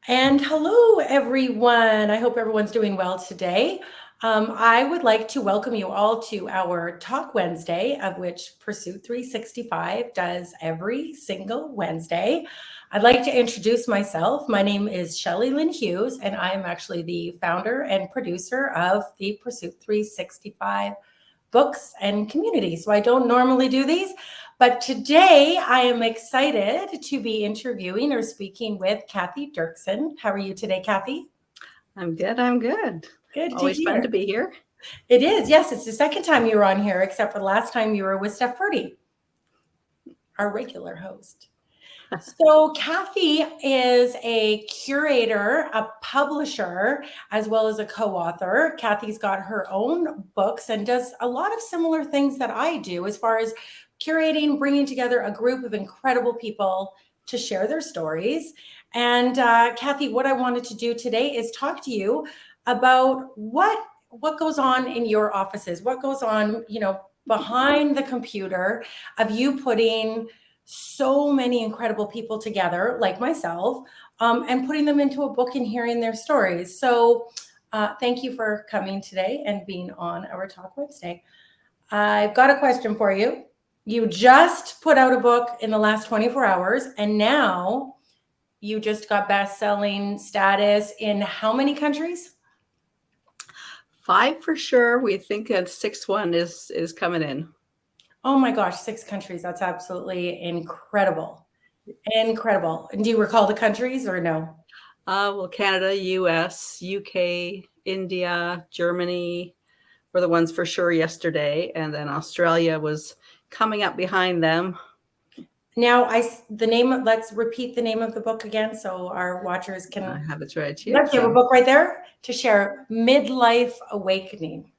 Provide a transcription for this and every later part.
And hello, everyone. I hope everyone's doing well today. I would like to welcome you all to our Talk Wednesday, of which Pursuit 365 does every single Wednesday. I'd like to introduce myself. My name is Shelly Lynn Hughes, and I am actually the founder and producer of the Pursuit 365 books and community. So I don't normally do these, but today I am excited to be interviewing or speaking with Cathy Derksen. How are you today, Cathy? I'm good. I'm good. Good to Always fun hear. to be here. It is. Yes, it's the second time you were on here, except for the last time you were with Steph Purdy, our regular host. So, Cathy is a curator, a publisher, as well as a co author. Cathy's got her own books and does a lot of similar things that I do as far as curating, bringing together a group of incredible people to share their stories. And Cathy, what I wanted to do today is talk to you about what goes on in your offices, what goes on, behind the computer of you putting so many incredible people together, like myself, and putting them into a book and hearing their stories. So, thank you for coming today and being on our Talk Wednesday. I've got a question for you. You just put out a book in the last 24 hours, and now you just got best-selling status in how many countries? 5 for sure. We think a sixth one is coming in. Oh my gosh, 6 countries. That's absolutely incredible. Incredible. And do you recall the countries or no? Well, Canada, US, UK, India, Germany were the ones for sure yesterday, and then Australia was coming up behind them. Now, let's repeat the name of the book again so our watchers can. I have it right here. Look, you have a book right there to share, Midlife Awakening.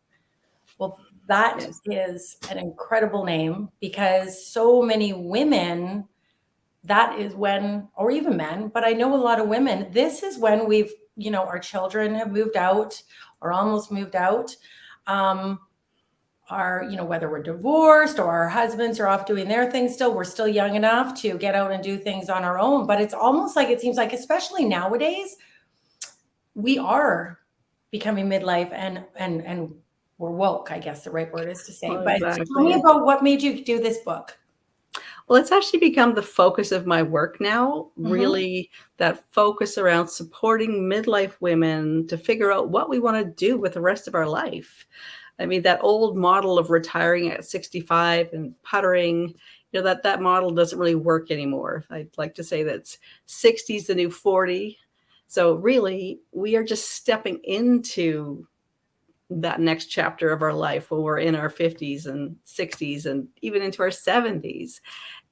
Well, that is an incredible name because so many women, that is when, or even men, but I know a lot of women, this is when our children have moved out or almost moved out. Whether we're divorced or our husbands are off doing their thing still, we're still young enough to get out and do things on our own. But it's almost like, it seems like, especially nowadays, we are becoming midlife and we're woke, I guess the right word is to say. Well, but exactly. Tell me about what made you do this book. Well, it's actually become the focus of my work now, really that focus around supporting midlife women to figure out what we want to do with the rest of our life. I mean, that old model of retiring at 65 and puttering, that model doesn't really work anymore. I'd like to say that 60 is the new 40. So really, we are just stepping into that next chapter of our life when we're in our 50s and 60s and even into our 70s.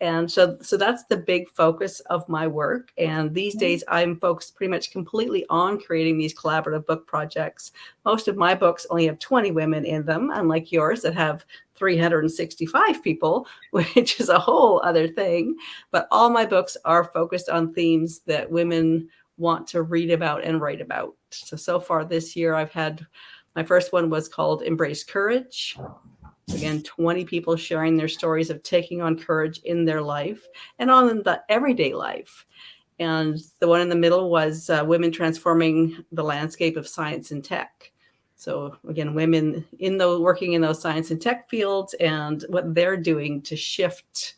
And so that's the big focus of my work. And these days I'm focused pretty much completely on creating these collaborative book projects. Most of my books only have 20 women in them, unlike yours that have 365 people, which is a whole other thing. But all my books are focused on themes that women want to read about and write about. So far this year, I've had, my first one was called Embrace Courage. Again, 20 people sharing their stories of taking on courage in their life and on the everyday life. And the one in the middle was Women Transforming the Landscape of Science and Tech. So again, women working in those science and tech fields and what they're doing to shift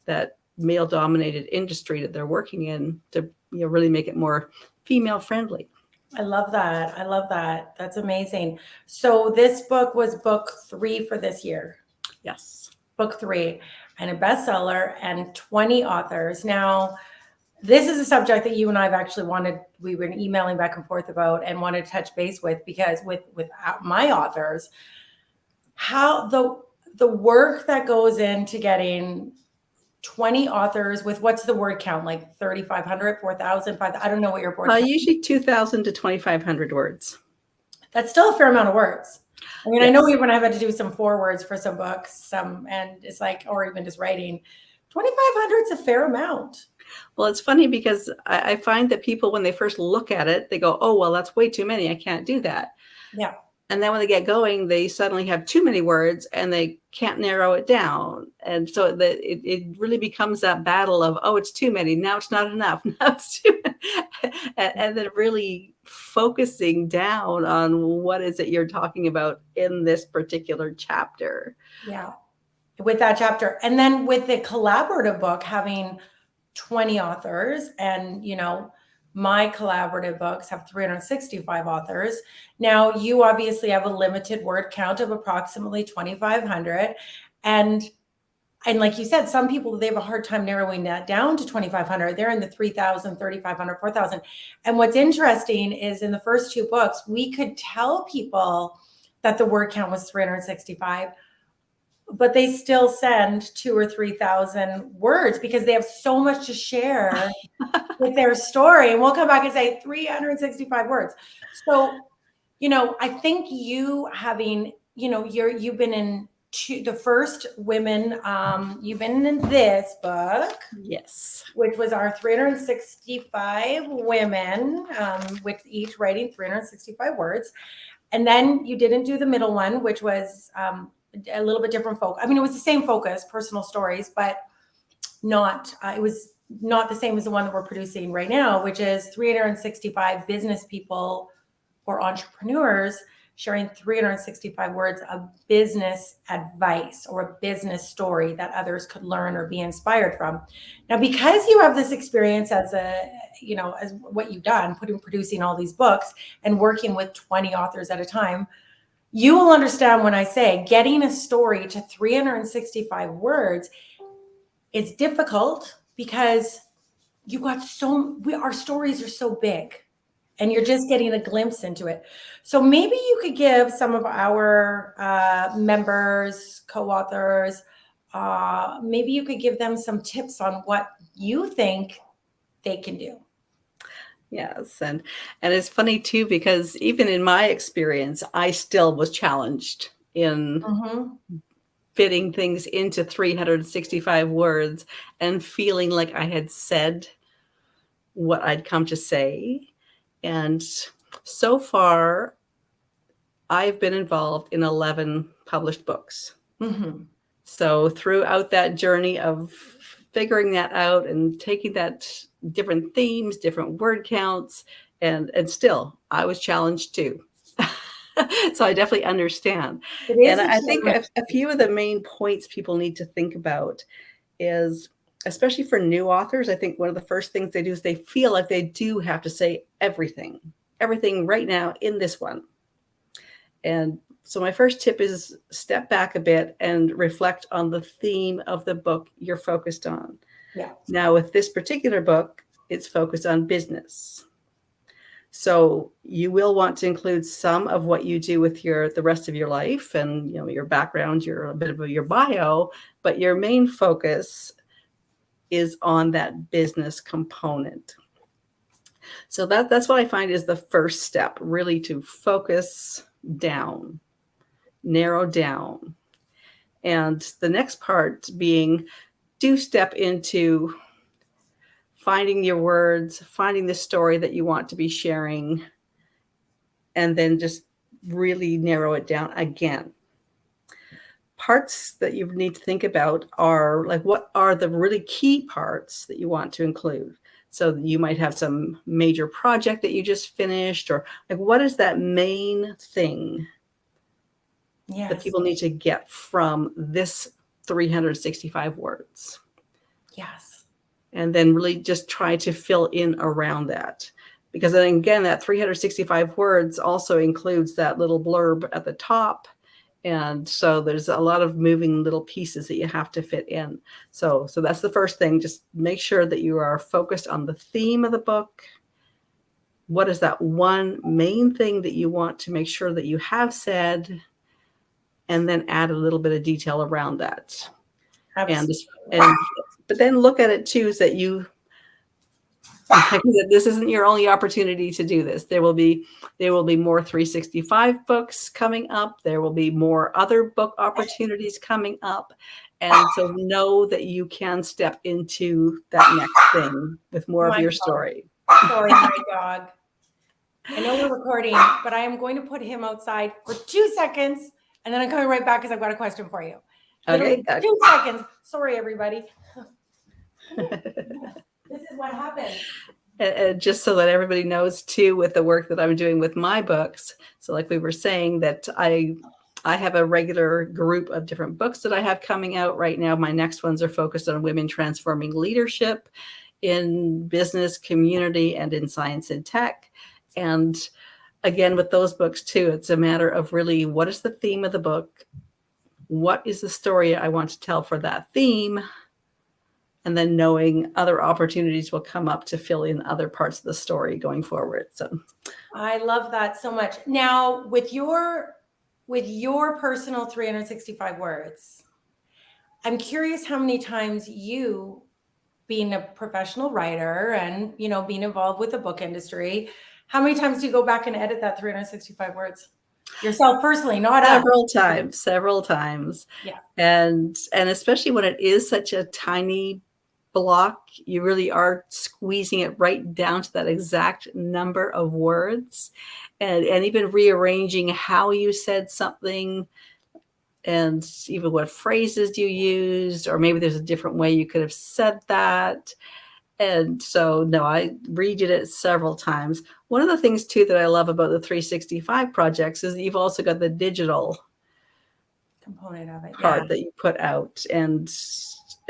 that male-dominated industry that they're working in to really make it more female-friendly. I love that. I love that. That's amazing. So this book was book 3 for this year. Yes. Book 3 and a bestseller and 20 authors. Now, this is a subject that you and I have actually we've been emailing back and forth about and wanted to touch base with, because with my authors, how the work that goes into getting 20 authors with, what's the word count, like 3,500, 4,000, 5,000? I don't know what your word count is. Usually 2,000 to 2,500 words. That's still a fair amount of words. I mean, yes. I know even I've had to do some forewords for some books, and it's like, or even just writing. 2,500 is a fair amount. Well, it's funny because I find that people, when they first look at it, they go, oh, well, that's way too many. I can't do that. Yeah. And then when they get going, they suddenly have too many words and they can't narrow it down. And so it really becomes that battle of, oh, it's too many. Now it's not enough. Now it's too many. and then really focusing down on what is it you're talking about in this particular chapter. Yeah. With that chapter. And then with the collaborative book, having 20 authors, and my collaborative books have 365 authors. Now you obviously have a limited word count of approximately 2,500. And like you said, some people, they have a hard time narrowing that down to 2,500. They're in the 3,000, 3,500, 4,000. And what's interesting is in the first two books, we could tell people that the word count was 365, but they still send 2,000 or 3,000 words because they have so much to share with their story. And we'll come back and say 365 words. So, I think you having, you've been in the first women, you've been in this book. Yes. Which was our 365 women, with each writing 365 words. And then you didn't do the middle one, which was a little bit different focus. I mean, it was the same focus, personal stories, but not, it was not the same as the one that we're producing right now, which is 365 business people or entrepreneurs sharing 365 words of business advice or a business story that others could learn or be inspired from. Now, because you have this experience as as what you've done, producing all these books and working with 20 authors at a time, you will understand when I say getting a story to 365 words is difficult because our stories are so big and you're just getting a glimpse into it. So maybe you could give some of our members, co-authors, maybe you could give them some tips on what you think they can do. Yes. And it's funny too, because even in my experience, I still was challenged in fitting things into 365 words and feeling like I had said what I'd come to say. And so far, I've been involved in 11 published books. So throughout that journey of figuring that out and taking that different themes, different word counts, and still I was challenged too. So I definitely understand. And I think a few of the main points people need to think about is, especially for new authors, I think one of the first things they do is they feel like they do have to say everything right now in this one. And so my first tip is step back a bit and reflect on the theme of the book you're focused on. Yeah. Now, with this particular book, it's focused on business. So you will want to include some of what you do with the rest of your life and your background, a bit of your bio, but your main focus is on that business component. So that's what I find is the first step, really, to focus down, narrow down. And the next part being, do step into finding your words, finding the story that you want to be sharing, and then just really narrow it down again. Parts that you need to think about are like, what are the really key parts that you want to include? So you might have some major project that you just finished, or like, what is that main thing that people need to get from this 365 words? Yes. And then really just try to fill in around that. Because then again, that 365 words also includes that little blurb at the top. And so there's a lot of moving little pieces that you have to fit in. So that's the first thing. Just make sure that you are focused on the theme of the book. What is that one main thing that you want to make sure that you have said? And then add a little bit of detail around that. But then look at it too, is that this isn't your only opportunity to do this. There will be more 365 books coming up. There will be more other book opportunities coming up. And so know that you can step into that next thing with more of your story. Sorry, my dog. I know we're recording, but I am going to put him outside for 2 seconds, and then I'm coming right back because I've got a question for you. Okay. 2 seconds. Sorry, everybody. This is what happens. And just so that everybody knows too, with the work that I'm doing with my books. So like we were saying that I have a regular group of different books that I have coming out right now. My next ones are focused on women transforming leadership in business, community, and in science and tech. And again, with those books too, it's a matter of really, what is the theme of the book? What is the story I want to tell for that theme? And then knowing other opportunities will come up to fill in other parts of the story going forward. So I love that so much. Now, with your personal 365 words, I'm curious how many times you, being a professional writer and, you know, being involved with the book industry, how many times do you go back and edit that 365 words yourself personally, not us? Several times. Yeah. And especially when it is such a tiny block, you really are squeezing it right down to that exact number of words, and even rearranging how you said something, and even what phrases you used, or maybe there's a different way you could have said that. And so, no, I redid it several times. One of the things too that I love about the 365 projects is that you've also got the digital component of it, part that you put out. And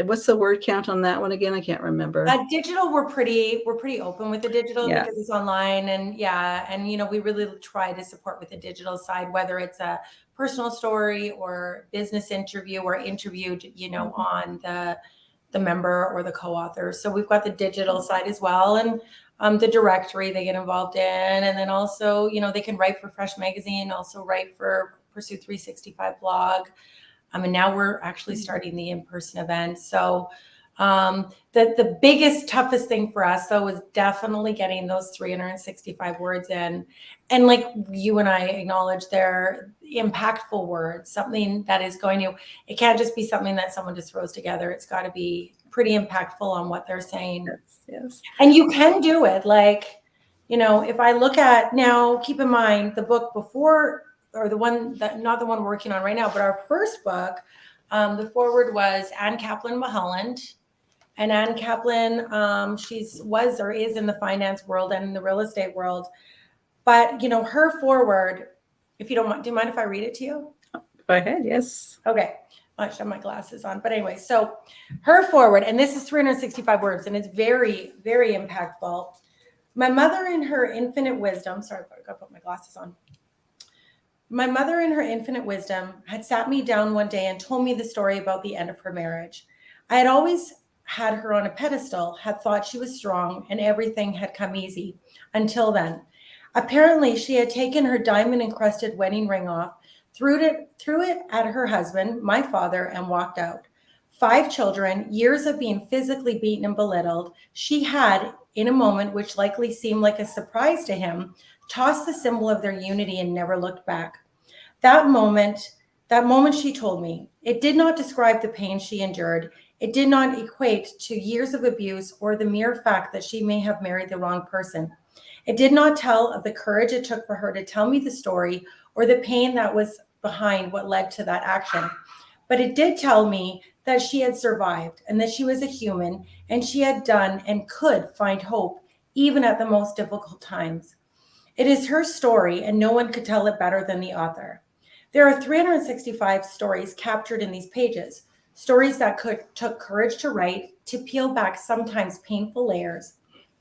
what's the word count on that one again? I can't remember. Digital, we're pretty open with the digital because it's online, and and you know, we really try to support with the digital side, whether it's a personal story or business interview or interviewed, you know, on the member or the co-author. So we've got the digital side as well, and the directory they get involved in, and then also, you know, they can write for Fresh Magazine, also write for Pursue 365 blog. And now we're actually starting the in-person events. So the biggest, toughest thing for us though is definitely getting those 365 words in. And like you and I acknowledge, they're impactful words, something that is going to, it can't just be something that someone just throws together. It's got to be pretty impactful on what they're saying. Yes. And you can do it. Like, you know, if I look at now, keep in mind the book before, or the one that, not the one we're working on right now, but our first book, the foreword was Ann Kaplan Mulholland. And Ann Kaplan, she's was or is in the finance world and in the real estate world. But, you know, her foreword, if you don't mind, do you mind if I read it to you? Go ahead, yes. Okay. I should have my glasses on. But anyway, so her foreword, and this is 365 words, and it's very, very impactful. My mother in her infinite wisdom, sorry, I got to put my glasses on. My mother in her infinite wisdom had sat me down one day and told me the story about the end of her marriage. I had always had her on a pedestal, had thought she was strong, and everything had come easy until then. Apparently, she had taken her diamond-encrusted wedding ring off, threw it at her husband, my father, and walked out. 5 children, years of being physically beaten and belittled, she had, in a moment which likely seemed like a surprise to him, tossed the symbol of their unity and never looked back. That moment she told me, it did not describe the pain she endured. It did not equate to years of abuse or the mere fact that she may have married the wrong person. It did not tell of the courage it took for her to tell me the story or the pain that was behind what led to that action. But it did tell me that she had survived and that she was a human, and she had done and could find hope even at the most difficult times. It is her story, and no one could tell it better than the author. There are 365 stories captured in these pages, stories that took courage to write, to peel back sometimes painful layers.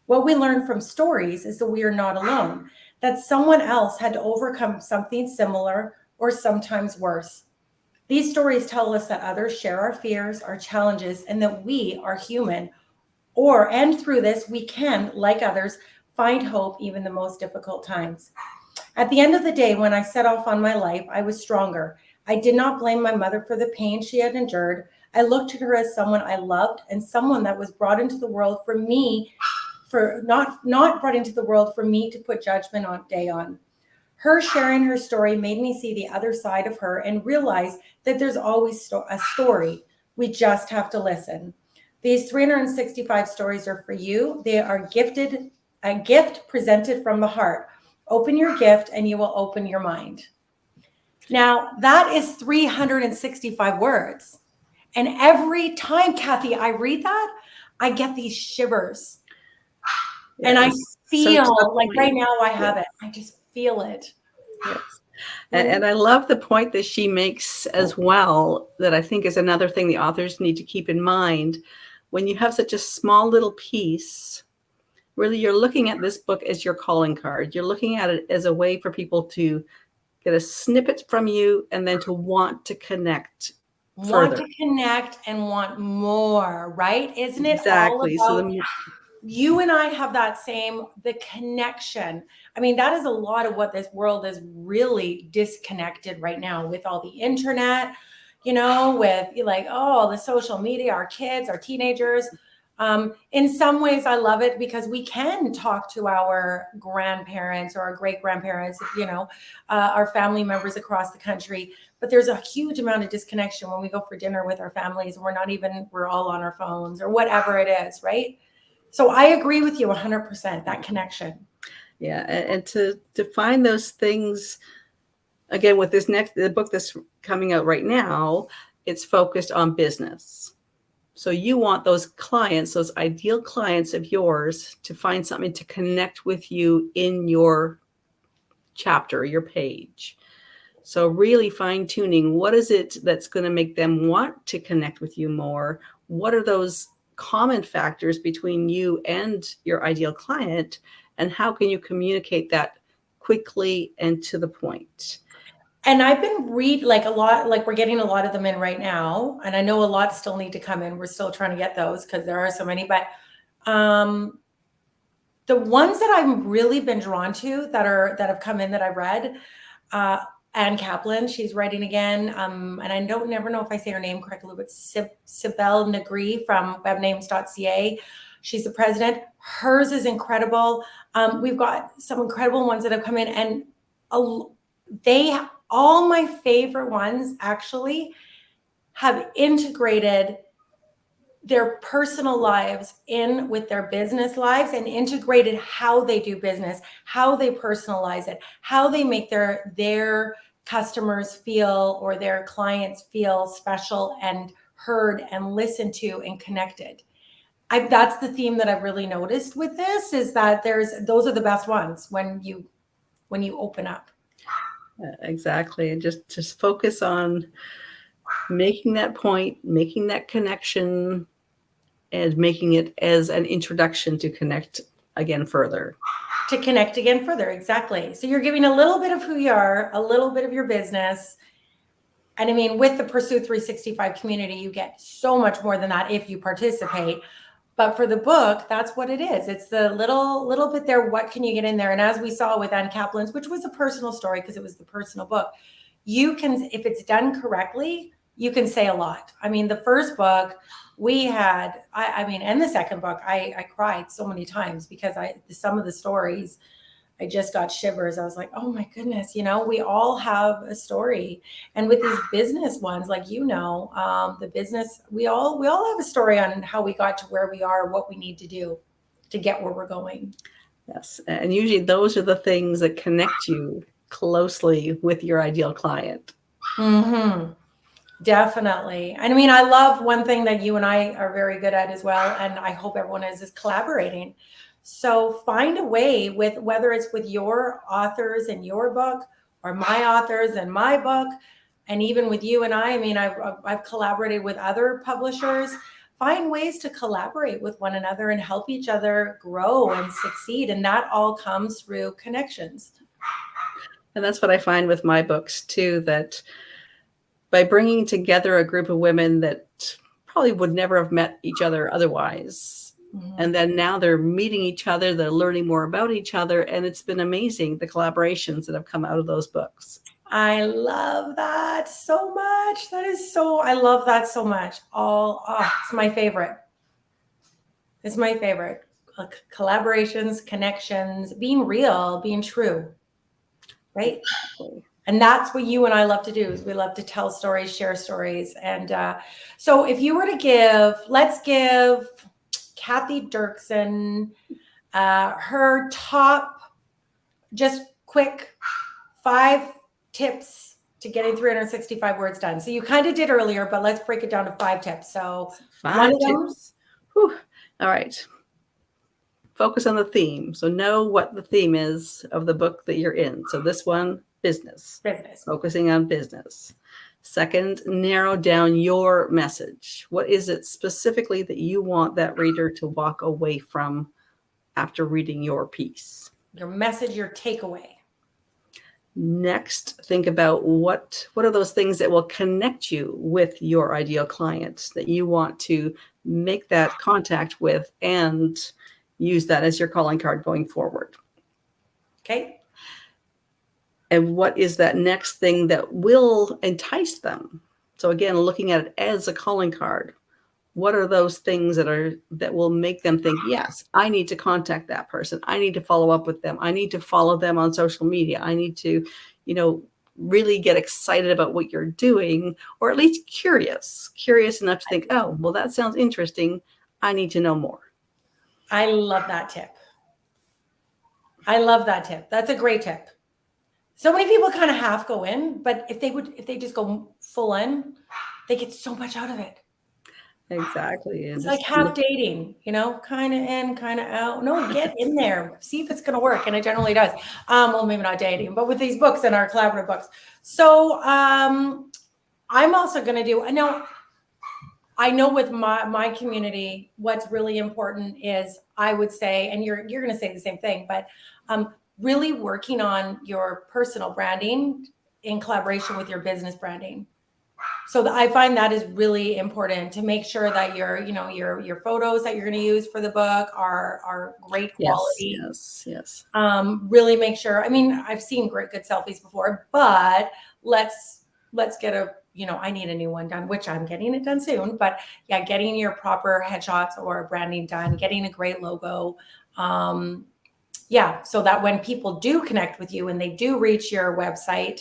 What we learn from stories is that we are not alone, that someone else had to overcome something similar or sometimes worse. These stories tell us that others share our fears, our challenges, and that we are human. And through this, we can, like others, find hope even the most difficult times. At the end of the day, when I set off on my life, I was stronger. I did not blame my mother for the pain she had endured. I looked at her as someone I loved and someone that was brought into the world for me, not brought into the world for me to put judgment on. Her sharing her story made me see the other side of her and realize that there's always a story. We just have to listen. These 365 stories are for you. They are a gift presented from the heart. Open your gift and you will open your mind. Now, that is 365 words. And every time, Cathy, I read that, I get these shivers. And I Yes. So to the feel like right point. now I have Yes. it. I just feel it. Yes. And I love the point that she makes as well, that I think is another thing the authors need to keep in mind. When you have such a small little piece, really you're looking at this book as your calling card. You're looking at it as a way for people to get a snippet from you and then to want to connect Want further. to connect and want more, right? Isn't it all Exactly. about you and I have that same, the connection. I mean, that is a lot of what this world is really disconnected right now with all the internet, with like, oh, the social media, our kids, our teenagers. In some ways, I love it because we can talk to our grandparents or our great grandparents, our family members across the country. But there's a huge amount of disconnection when we go for dinner with our families and we're all on our phones or whatever it is, right? So I agree with you 100%, that connection. Yeah. And to find those things, again, with the book that's coming out right now, it's focused on business. So you want those clients, those ideal clients of yours, to find something to connect with you in your chapter, your page. So really fine tuning, what is it that's going to make them want to connect with you more? What are those common factors between you and your ideal client? And how can you communicate that quickly and to the point? And I've been like a lot, like we're getting a lot of them in right now. And I know a lot still need to come in. We're still trying to get those because there are so many, but the ones that I've really been drawn to that have come in that I've read, Anne Kaplan, she's writing again. And I never know if I say her name correctly, but Sibel Negri from webnames.ca. She's the president. Hers is incredible. We've got some incredible ones that have come in, and all my favorite ones actually have integrated their personal lives in with their business lives and integrated how they do business, how they personalize it, how they make their customers feel or their clients feel special and heard and listened to and connected. That's the theme that I've really noticed with this, is that those are the best ones when you open up. Exactly. And just focus on making that point, making that connection, and making it as an introduction to connect again further. To connect again further, exactly. So you're giving a little bit of who you are, a little bit of your business. And I mean, with the Pursue 365 community, you get so much more than that if you participate. But for the book, that's what it is. It's the little bit there. What can you get in there? And as we saw with Anne Kaplan's, which was a personal story because it was the personal book, you can, if it's done correctly, you can say a lot. I mean, the first book we had, and the second book, I cried so many times because some of the stories, I just got shivers. I was like, oh my goodness, we all have a story. And with these business ones, like, the business, we all have a story on how we got to where we are, what we need to do to get where we're going. Yes. And usually those are the things that connect you closely with your ideal client. Mm-hmm. Definitely. And I mean, I love one thing that you and I are very good at as well, and I hope everyone is collaborating. So find a way with, whether it's with your authors in your book or my authors in my book, and even with you and I mean, I've collaborated with other publishers. Find ways to collaborate with one another and help each other grow and succeed. And that all comes through connections. And that's what I find with my books too, that by bringing together a group of women that probably would never have met each other otherwise. Mm-hmm. And then now they're meeting each other, they're learning more about each other. And it's been amazing, the collaborations that have come out of those books. I love that so much. I love that so much. It's my favorite. It's my favorite. Collaborations, connections, being real, being true. Right? Exactly. And that's what you and I love to do, is we love to tell stories, share stories. And so if you were to let's give Cathy Derksen her top, just quick 5 tips to getting 365 words done. So you kind of did earlier, but let's break it down to 5 tips. So 5 tips. Whew. All right. focus on the theme. So know what the theme is of the book that you're in. So this one, business. Business. Focusing on business. Second, narrow down your message. What is it specifically that you want that reader to walk away from after reading your piece? Your message, your takeaway. Next, think about what are those things that will connect you with your ideal client that you want to make that contact with and use that as your calling card going forward. Okay. And what is that next thing that will entice them? So again, looking at it as a calling card. What are those things that will make them think, yes, I need to contact that person. I need to follow up with them. I need to follow them on social media. I need to, really get excited about what you're doing, or at least curious enough to think, oh, well, that sounds interesting. I need to know more. I love that tip. That's a great tip. So many people kind of half go in, but if they just go full in, they get so much out of it. Exactly. It's like half dating, kind of in, kind of out. No, get in there, see if it's going to work. And it generally does. Well, maybe not dating, but with these books and our collaborative books. So I'm also going to do, I know with my community, what's really important is, I would say, and you're going to say the same thing, but really working on your personal branding in collaboration with your business branding. So I find that is really important to make sure that your photos that you're going to use for the book are great quality. Yes. Really make sure. I mean, I've seen good selfies before, but let's get I need a new one done, which I'm getting it done soon. But yeah, getting your proper headshots or branding done, getting a great logo. So that when people do connect with you and they do reach your website,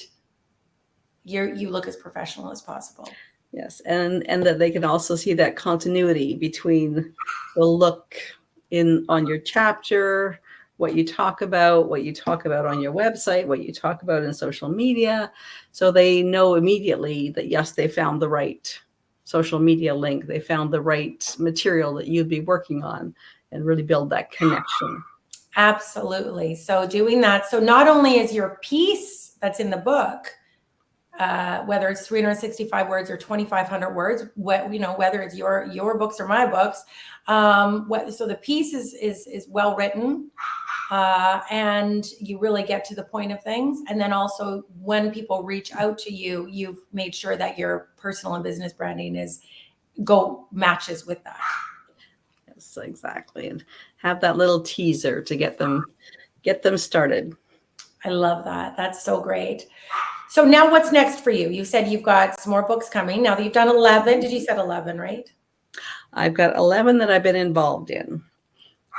you look as professional as possible. Yes, and that they can also see that continuity between the look on your chapter, what you talk about on your website, what you talk about in social media, so they know immediately that yes, they found the right social media link, they found the right material that you'd be working on, and really build that connection. Absolutely. So doing that, so not only is your piece that's in the book, whether it's 365 words or 2,500 words, whether it's your books or my books, so the piece is well written, and you really get to the point of things. And then also when people reach out to you, you've made sure that your personal and business branding matches with that. Yes, exactly, and have that little teaser to get them started. I love that. That's so great. So now what's next for you? You said you've got some more books coming. Now that you've done 11, did you said 11, right? I've got 11 that I've been involved in.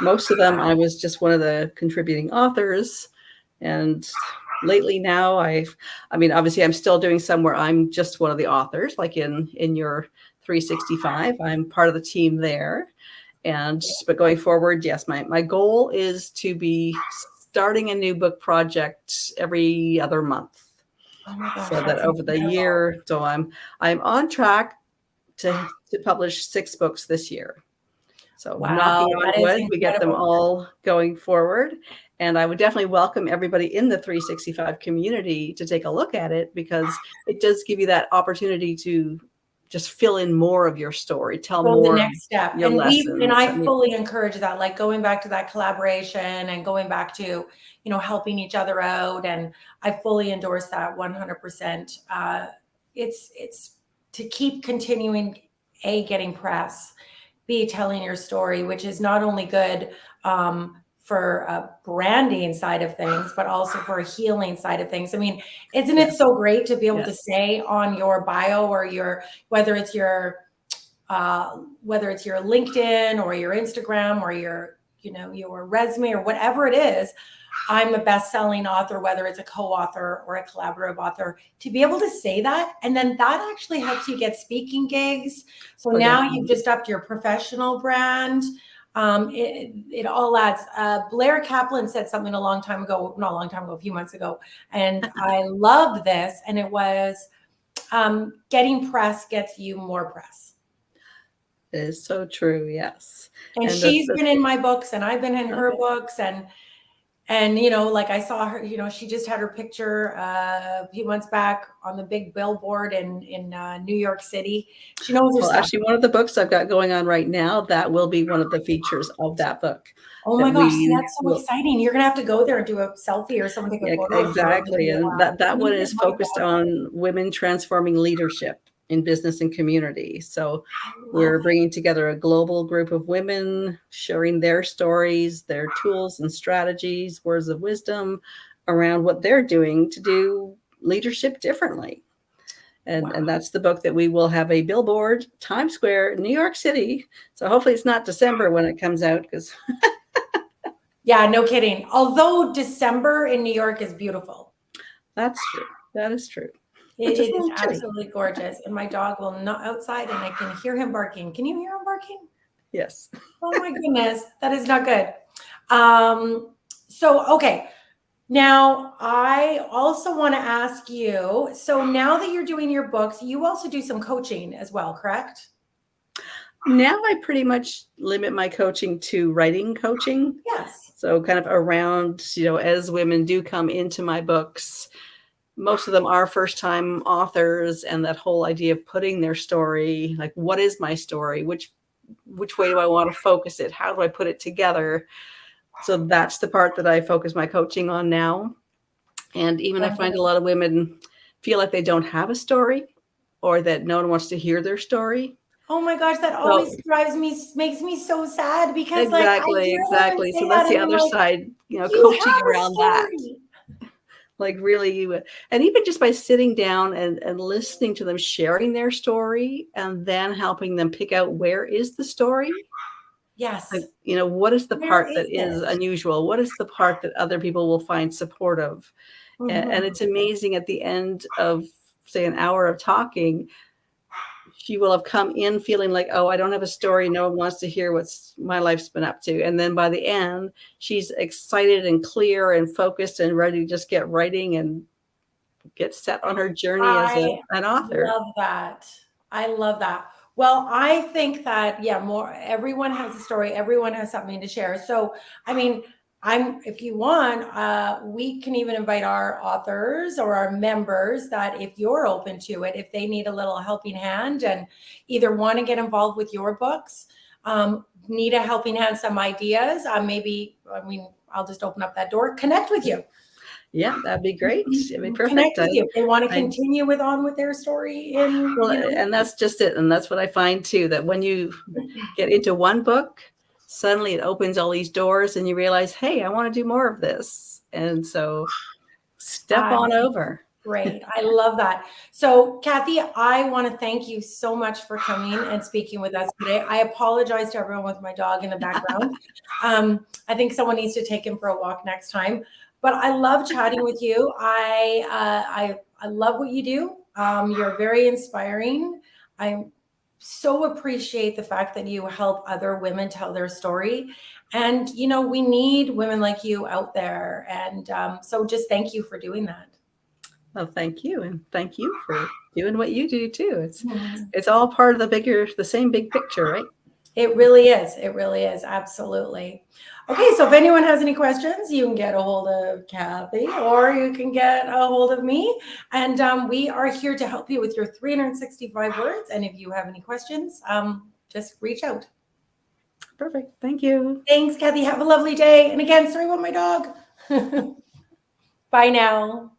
Most of them, I was just one of the contributing authors. And lately now obviously I'm still doing some where I'm just one of the authors, like in your 365, I'm part of the team there. But going forward, yes, my goal is to be starting a new book project every other month. Oh my gosh, so that over the year, so I'm on track to publish 6 books this year. So knocking on wood, we get them all going forward. And I would definitely welcome everybody in the 365 community to take a look at it, because it does give you that opportunity to just fill in more of your story, tell more the next step. Your lessons. And I fully encourage that, like going back to that collaboration and going back to, helping each other out. And I fully endorse that 100%. It's to keep continuing, getting press, B, telling your story, which is not only good for a branding side of things, but also for a healing side of things. I mean, isn't it so great to be able to say on your bio or whether it's your LinkedIn or your Instagram or your resume or whatever it is, I'm a best-selling author, whether it's a co-author or a collaborative author, to be able to say that. And then that actually helps you get speaking gigs. So now you've just upped your professional brand. It all adds. Blair Kaplan said something a few months ago. And I loved this. And it was getting press gets you more press. It is so true. Yes. And And she's been in my books and I've been in her okay. books, and like I saw her, she just had her picture a few months back on the big billboard in New York City. She knows her Well, stuff. actually, one of the books I've got going on right now, that will be one of the features of that book. Oh That my gosh, see, we that's so will, exciting. You're gonna have to go there and do a selfie or someone take a yeah, photo of you. exactly. And that Can you one get is my focused dog? on women transforming leadership in business and community. So I love we're bringing together a global group of women, sharing their stories, their tools and strategies, words of wisdom around what they're doing to do leadership differently. Wow. And that's the book that we will have a billboard, Times Square, New York City. So hopefully it's not December when it comes out, because Yeah, no kidding. Although December in New York is beautiful. that's true. That is true. It Just a is little chilly. absolutely gorgeous. And my dog will not outside and I can hear him barking. Can you hear him barking? Yes. Oh my goodness, that is not good. Okay. Now, I also want to ask you, so now that you're doing your books, you also do some coaching as well, correct? Now I pretty much limit my coaching to writing coaching. Yes. So kind of around, as women do come into my books, most of them are first-time authors, and that whole idea of putting their story, like, what is my story? Which way do I want to focus it? How do I put it together? So that's the part that I focus my coaching on now. And even I find a lot of women feel like they don't have a story, or that no one wants to hear their story. Oh my gosh, that always makes me so sad, because like I hear women Exactly. So say that's that the and I'm other like, side, you coaching have a around that. story. Like really, and even just by sitting down and listening to them sharing their story, and then helping them pick out, where is the story? Yes. Like, what is the Where part is that is it? unusual? What is the part that other people will find supportive? And it's amazing, at the end of, say, an hour of talking, she will have come in feeling like, oh, I don't have a story. No one wants to hear what's my life's been up to. And then by the end, she's excited and clear and focused and ready to just get writing and get set on her journey as I an author. love that. I love that. Well, I think that, yeah, everyone has a story, everyone has something to share. So, I mean, if you want, we can even invite our authors or our members, that if you're open to it, if they need a little helping hand and either want to get involved with your books, need a helping hand, some ideas, I'll just open up that door, connect with you. Yeah, that'd be great. It'd be Connect perfect. with you. They want to I continue on with their story, Well, and that's just it. And that's what I find too, that when you get into one book, suddenly it opens all these doors and you realize, hey, I want to do more of this. And so step on over. Great. I love that. So, Cathy, I want to thank you so much for coming and speaking with us today. I apologize to everyone with my dog in the background. I think someone needs to take him for a walk next time. But I love chatting with you. I love what you do. You're very inspiring. I so appreciate the fact that you help other women tell their story. And, we need women like you out there. And so just thank you for doing that. Well, thank you. And thank you for doing what you do too. It's all part of the same big picture, right? It really is. It really is. Absolutely. Okay. So if anyone has any questions, you can get a hold of Cathy or you can get a hold of me. And we are here to help you with your 365 words. And if you have any questions, just reach out. Perfect. Thank you. Thanks, Cathy. Have a lovely day. And again, sorry about my dog. Bye now.